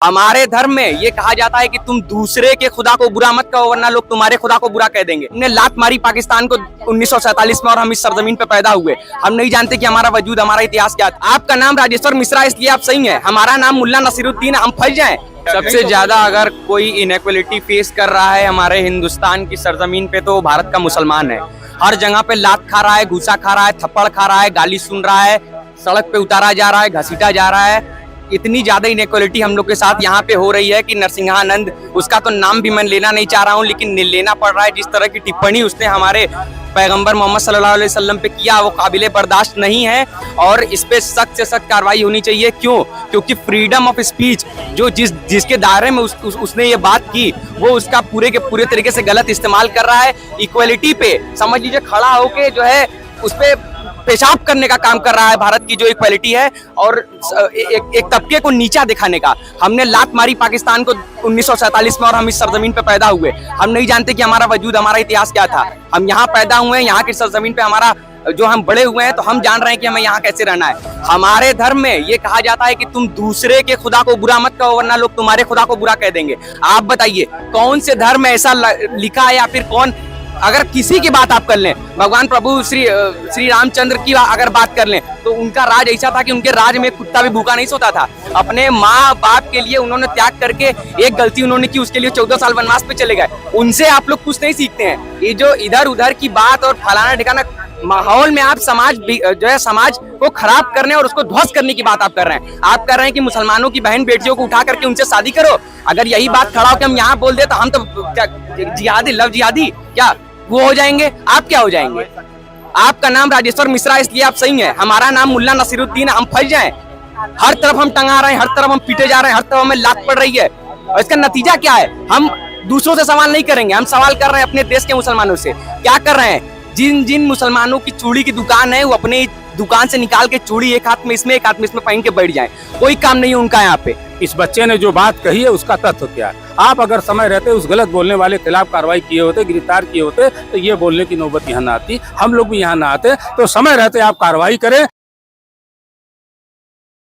हमारे धर्म में ये कहा जाता है कि तुम दूसरे के खुदा को बुरा मत कहो वरना लोग तुम्हारे खुदा को बुरा कह देंगे। हमने लात मारी पाकिस्तान को 1947 में और हम इस सरजमीन पे पैदा हुए। हम नहीं जानते कि हमारा वजूद, हमारा इतिहास क्या था। आपका नाम राजेश्वर मिश्रा इसलिए आप सही हैं, हमारा नाम मुल्ला नसीरुद्दीन, हम फंस जाएं। सबसे ज्यादा अगर कोई इनइक्वालिटी फेस कर रहा है हमारे हिंदुस्तान की सरजमीन पे तो भारत का मुसलमान है। हर जगह पे लात खा रहा है, घूसा खा रहा है, थप्पड़ खा रहा है, गाली सुन रहा है, सड़क पे उतारा जा रहा है, घसीटा जा रहा है। इतनी ज्यादा इनइक्वालिटी हम लोग के साथ यहाँ पे हो रही है कि नरसिंहानंद, उसका तो नाम भी मैं लेना नहीं चाह रहा हूँ लेकिन लेना पड़ रहा है। जिस तरह की टिप्पणी उसने हमारे पैगंबर मोहम्मद सल्लल्लाहु अलैहि वसल्लम पे किया वो काबिले बर्दाश्त नहीं है और इस पे सख्त से सख्त कार्रवाई होनी चाहिए। क्यों? क्योंकि फ्रीडम ऑफ स्पीच जो जिसके दायरे में उसने ये बात की वो उसका पूरे के पूरे तरीके से गलत इस्तेमाल कर रहा है। इक्वलिटी पे समझ लीजिए खड़ा होके जो है उस पे पेशाब करने का काम कर रहा है भारत की जो इक्वालिटी है और एक तबके को नीचा दिखाने का। हमने लात मारी पाकिस्तान को 1947 में और हम इस सरजमीन पे पैदा हुए। हम नहीं जानते कि हमारा वजूद, हमारा इतिहास क्या था। हम यहाँ पैदा हुए हैं, यहाँ की सरजमीन पे हमारा जो हम बड़े हुए हैं तो हम जान रहे हैं कि हमें यहाँ कैसे रहना है। हमारे धर्म में ये कहा जाता है कि तुम दूसरे के खुदा को बुरा मत कहो वरना लोग तुम्हारे खुदा को बुरा कह देंगे। आप बताइए कौन से धर्म में ऐसा लिखा है या फिर कौन, अगर किसी की बात आप कर लें, भगवान प्रभु श्री रामचंद्र की अगर बात कर लें तो उनका राज ऐसा था कि उनके राज में कुत्ता भी भूखा नहीं सोता था। अपने माँ बाप के लिए उन्होंने त्याग करके एक गलती उन्होंने की, उसके लिए 14 साल वनवास पे चले गए। उनसे आप लोग कुछ नहीं सीखते हैं। ये जो इधर उधर की बात और फलाना ठिकाना माहौल में आप समाज जो है समाज को खराब करने और उसको ध्वस्त करने की बात आप कर रहे हैं। आप कर रहे हैं कि मुसलमानों की बहन बेटियों को उठा करके उनसे शादी करो। अगर यही बात खड़ा होकर हम यहाँ बोल दे तो हम तो क्या जिहादी, लव जिहादी क्या वो हो जाएंगे? आप क्या हो जाएंगे? आपका नाम राजेश्वर मिश्रा इसलिए आप सही हैं, हमारा नाम मुल्ला नसीरुद्दीन, हम फंस जाएं। हर तरफ हम टंगा रहे हैं, हर तरफ हम पीटे जा रहे हैं, हर तरफ हमें लात पड़ रही है और इसका नतीजा क्या है? हम दूसरों से सवाल नहीं करेंगे, हम सवाल कर रहे हैं अपने देश के मुसलमानों से। क्या कर रहे हैं? जिन मुसलमानों की चूड़ी की दुकान है वो अपने दुकान से निकाल के चूड़ी एक हाथ में इसमें एक हाथ में इसमें पहन के बैठ जाएं। कोई काम नहीं है उनका यहाँ पे। इस बच्चे ने जो बात कही है उसका तथ्य क्या है? आप अगर समय रहते उस गलत बोलने वाले के खिलाफ कार्रवाई किए होते, गिरफ्तार किए होते तो ये बोलने की नौबत यहाँ ना आती, हम लोग भी यहाँ ना आते। तो समय रहते आप कार्रवाई करें।